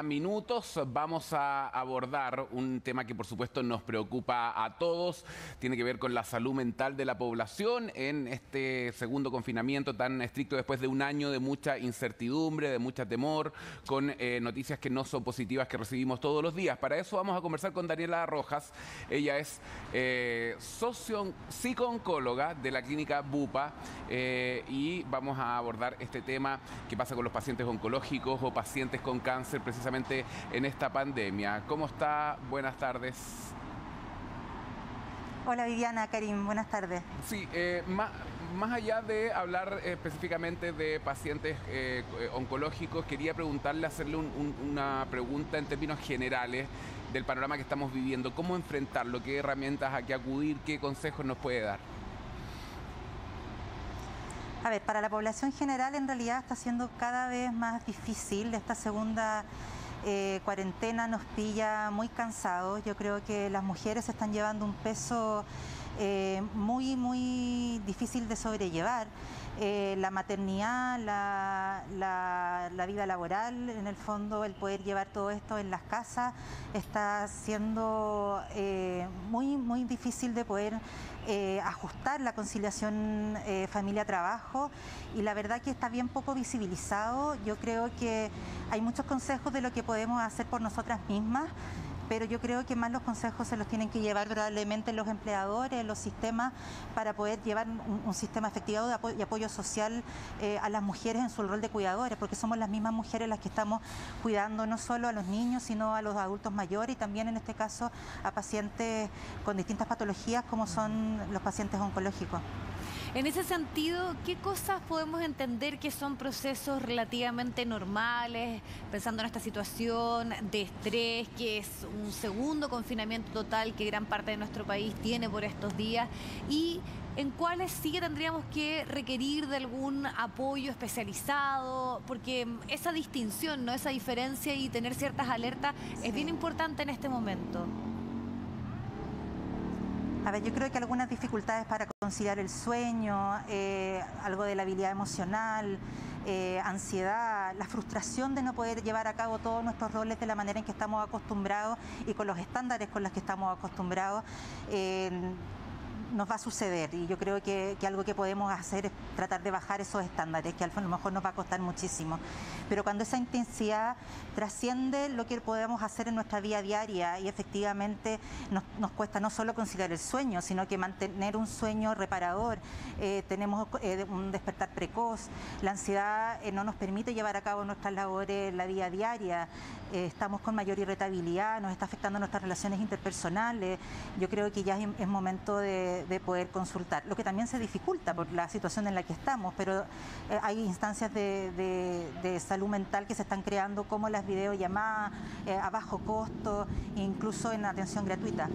Minutos vamos a abordar un tema que por supuesto nos preocupa a todos, tiene que ver con la salud mental de la población en este segundo confinamiento tan estricto después de un año de mucha incertidumbre, de mucha temor, con noticias que no son positivas que recibimos todos los días. Para eso vamos a conversar con Daniela Rojas. Ella es psico-oncóloga de la clínica Bupa y vamos a abordar este tema que pasa con los pacientes oncológicos o pacientes con cáncer precisamente en esta pandemia. ¿Cómo está? Buenas tardes. Hola Viviana, Karim, buenas tardes. Sí, más allá de hablar específicamente de pacientes oncológicos, quería preguntarle, hacerle una pregunta en términos generales del panorama que estamos viviendo. ¿Cómo enfrentarlo? ¿Qué herramientas a qué acudir? ¿Qué consejos nos puede dar? A ver, para la población general en realidad está siendo cada vez más difícil. Esta segunda cuarentena nos pilla muy cansados. Yo creo que las mujeres están llevando un peso muy difícil de sobrellevar. La maternidad, la vida laboral, en el fondo el poder llevar todo esto en las casas está siendo muy difícil de poder ajustar la conciliación familia-trabajo, y la verdad que está bien poco visibilizado. Yo creo que hay muchos consejos de lo que podemos hacer por nosotras mismas, pero yo creo que más los consejos se los tienen que llevar probablemente los empleadores, los sistemas, para poder llevar un sistema efectivo de apoyo social a las mujeres en su rol de cuidadores, porque somos las mismas mujeres las que estamos cuidando no solo a los niños, sino a los adultos mayores y también en este caso a pacientes con distintas patologías como son los pacientes oncológicos. En ese sentido, ¿qué cosas podemos entender que son procesos relativamente normales, pensando en esta situación de estrés, que es un segundo confinamiento total que gran parte de nuestro país tiene por estos días, y en cuáles sí tendríamos que requerir de algún apoyo especializado? Porque esa distinción, ¿no?, esa diferencia y tener ciertas alertas es bien importante en este momento. A ver, yo creo que algunas dificultades para conciliar el sueño, algo de la habilidad emocional, ansiedad, la frustración de no poder llevar a cabo todos nuestros roles de la manera en que estamos acostumbrados y con los estándares con los que estamos acostumbrados, nos va a suceder, y yo creo que algo que podemos hacer es tratar de bajar esos estándares, que a lo mejor nos va a costar muchísimo, pero cuando esa intensidad trasciende lo que podemos hacer en nuestra vida diaria y efectivamente nos cuesta no solo conciliar el sueño, sino que mantener un sueño reparador, tenemos un despertar precoz, la ansiedad no nos permite llevar a cabo nuestras labores en la vida diaria, estamos con mayor irritabilidad, nos está afectando nuestras relaciones interpersonales. Yo creo que ya es momento de poder consultar, lo que también se dificulta por la situación en la que estamos, pero hay instancias de salud mental que se están creando, como las videollamadas a bajo costo, incluso en atención gratuita.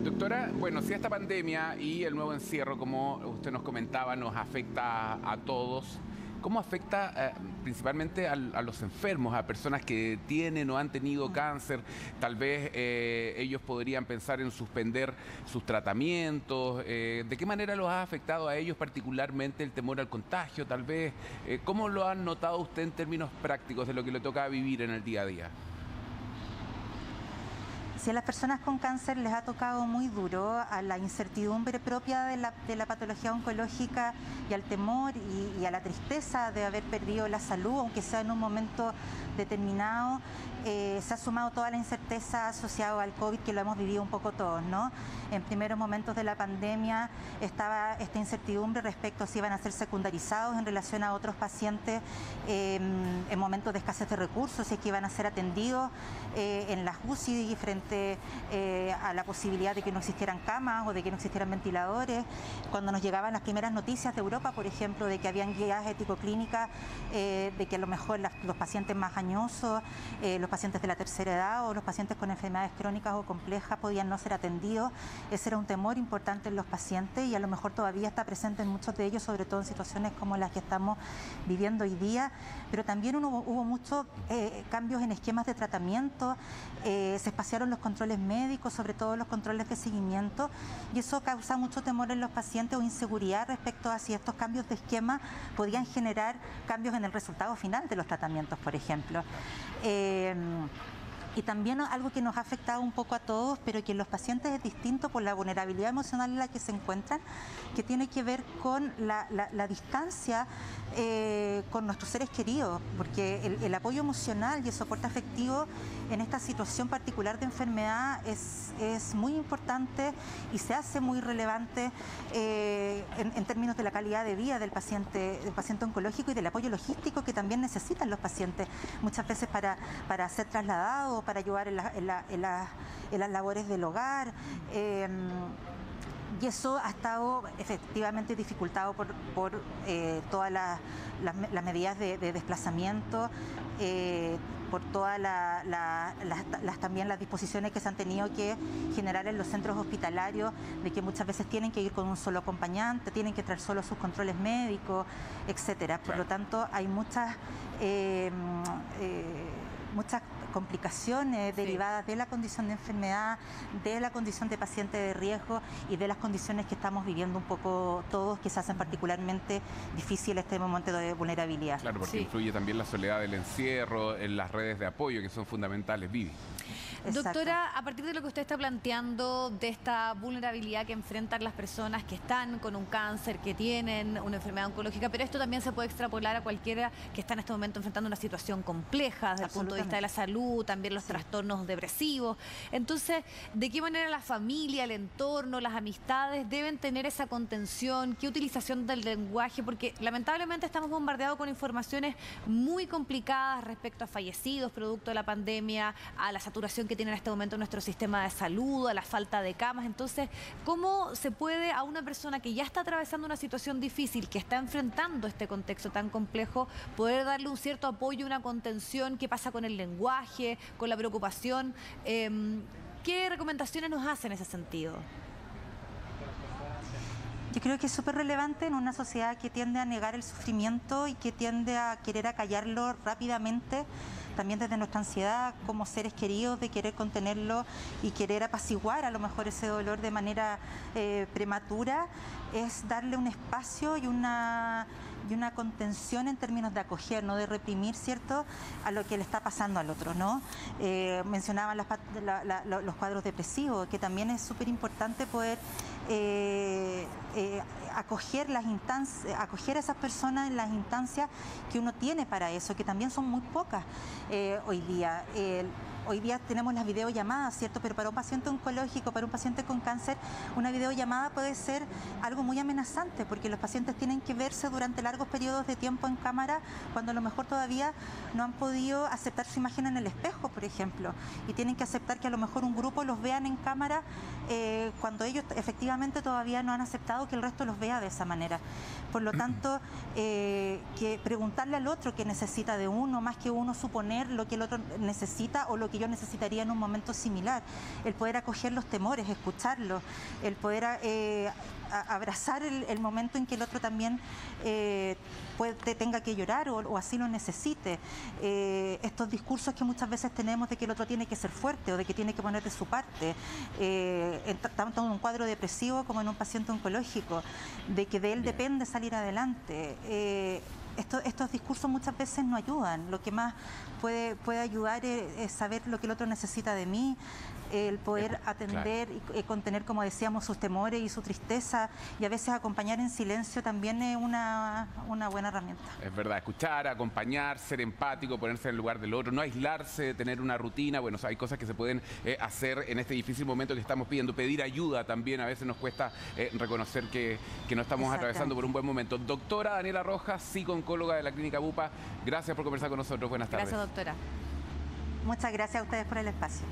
Doctora, bueno, si esta pandemia y el nuevo encierro, como usted nos comentaba, nos afecta a todos, ¿cómo afecta principalmente a los enfermos, a personas que tienen o han tenido cáncer? Tal vez ellos podrían pensar en suspender sus tratamientos. ¿De qué manera los ha afectado a ellos particularmente el temor al contagio? Tal vez, ¿cómo lo han notado usted en términos prácticos de lo que le toca vivir en el día a día? Si a las personas con cáncer les ha tocado muy duro, a la incertidumbre propia de la patología oncológica y al temor y a la tristeza de haber perdido la salud, aunque sea en un momento determinado, se ha sumado toda la incerteza asociada al COVID, que lo hemos vivido un poco todos, ¿no? En primeros momentos de la pandemia estaba esta incertidumbre respecto a si iban a ser secundarizados en relación a otros pacientes en momentos de escasez de recursos, si es que iban a ser atendidos en las UCI frente a la posibilidad de que no existieran camas o de que no existieran ventiladores. Cuando nos llegaban las primeras noticias de Europa, por ejemplo, de que habían guías ético-clínicas, de que a lo mejor los pacientes más añosos, los pacientes de la tercera edad o los pacientes con enfermedades crónicas o complejas podían no ser atendidos, ese era un temor importante en los pacientes y a lo mejor todavía está presente en muchos de ellos, sobre todo en situaciones como las que estamos viviendo hoy día, pero también hubo muchos cambios en esquemas de tratamiento, se espaciaron los controles médicos, sobre todo los controles de seguimiento, y eso causa mucho temor en los pacientes o inseguridad respecto a si estos cambios de esquema podían generar cambios en el resultado final de los tratamientos, por ejemplo. Y también algo que nos ha afectado un poco a todos, pero que en los pacientes es distinto por la vulnerabilidad emocional en la que se encuentran, que tiene que ver con la distancia con nuestros seres queridos, porque el apoyo emocional y el soporte afectivo en esta situación particular de enfermedad es muy importante y se hace muy relevante en términos de la calidad de vida del paciente oncológico y del apoyo logístico que también necesitan los pacientes, muchas veces para ser trasladados, para ayudar en las labores del hogar. Y eso ha estado efectivamente dificultado por todas las medidas de desplazamiento, por todas también las disposiciones que se han tenido que generar en los centros hospitalarios, de que muchas veces tienen que ir con un solo acompañante, tienen que traer solo sus controles médicos, etcétera. Por lo tanto, hay muchas complicaciones derivadas de la condición de enfermedad, de la condición de paciente de riesgo y de las condiciones que estamos viviendo un poco todos, que se hacen particularmente difíciles este momento de vulnerabilidad. Claro, porque influye también la soledad del encierro, en las redes de apoyo que son fundamentales. Vivi. Exacto. Doctora, a partir de lo que usted está planteando, de esta vulnerabilidad que enfrentan las personas que están con un cáncer, que tienen una enfermedad oncológica, pero esto también se puede extrapolar a cualquiera que está en este momento enfrentando una situación compleja desde el punto de vista de la salud, también los trastornos depresivos. Entonces, ¿de qué manera la familia, el entorno, las amistades deben tener esa contención? ¿Qué utilización del lenguaje? Porque lamentablemente estamos bombardeados con informaciones muy complicadas respecto a fallecidos producto de la pandemia, a la saturación que tiene en este momento nuestro sistema de salud, a la falta de camas. Entonces, ¿cómo se puede a una persona que ya está atravesando una situación difícil, que está enfrentando este contexto tan complejo, poder darle un cierto apoyo, una contención? ¿Qué pasa con el lenguaje, con la preocupación? ¿Qué recomendaciones nos hacen en ese sentido? Yo creo que es súper relevante en una sociedad que tiende a negar el sufrimiento y que tiende a querer acallarlo rápidamente, también desde nuestra ansiedad como seres queridos, de querer contenerlo y querer apaciguar a lo mejor ese dolor de manera prematura, es darle un espacio y una contención en términos de acoger, no de reprimir, ¿cierto?, a lo que le está pasando al otro, ¿no? Mencionaban los cuadros depresivos, que también es súper importante poder acoger acoger a esas personas en las instancias que uno tiene para eso, que también son muy pocas hoy día. Hoy día tenemos las videollamadas, ¿cierto? Pero para un paciente oncológico, para un paciente con cáncer, una videollamada puede ser algo muy amenazante, porque los pacientes tienen que verse durante largos periodos de tiempo en cámara, cuando a lo mejor todavía no han podido aceptar su imagen en el espejo, por ejemplo, y tienen que aceptar que a lo mejor un grupo los vean en cámara cuando ellos efectivamente todavía no han aceptado que el resto los vea de esa manera. Por lo tanto, que preguntarle al otro qué necesita de uno, más que uno suponer lo que el otro necesita o lo que yo necesitaría en un momento similar, el poder acoger los temores, escucharlos, el poder abrazar el momento en que el otro también tenga que llorar o así lo necesite. Estos discursos que muchas veces tenemos de que el otro tiene que ser fuerte o de que tiene que poner de su parte, tanto en un cuadro depresivo como en un paciente oncológico, de que de él depende salir adelante. Estos discursos muchas veces no ayudan. Lo que más puede ayudar es saber lo que el otro necesita de mí, el poder atender y contener, como decíamos, sus temores y su tristeza, y a veces acompañar en silencio también es una buena herramienta. Es verdad, escuchar, acompañar, ser empático, ponerse en el lugar del otro, no aislarse, tener una rutina. Bueno, hay cosas que se pueden hacer en este difícil momento que estamos pidiendo. Pedir ayuda también, a veces nos cuesta reconocer que no estamos atravesando por un buen momento. Doctora Daniela Rojas, psico-oncóloga de la Clínica Bupa, gracias por conversar con nosotros. Buenas tardes. Gracias, doctora. Muchas gracias a ustedes por el espacio.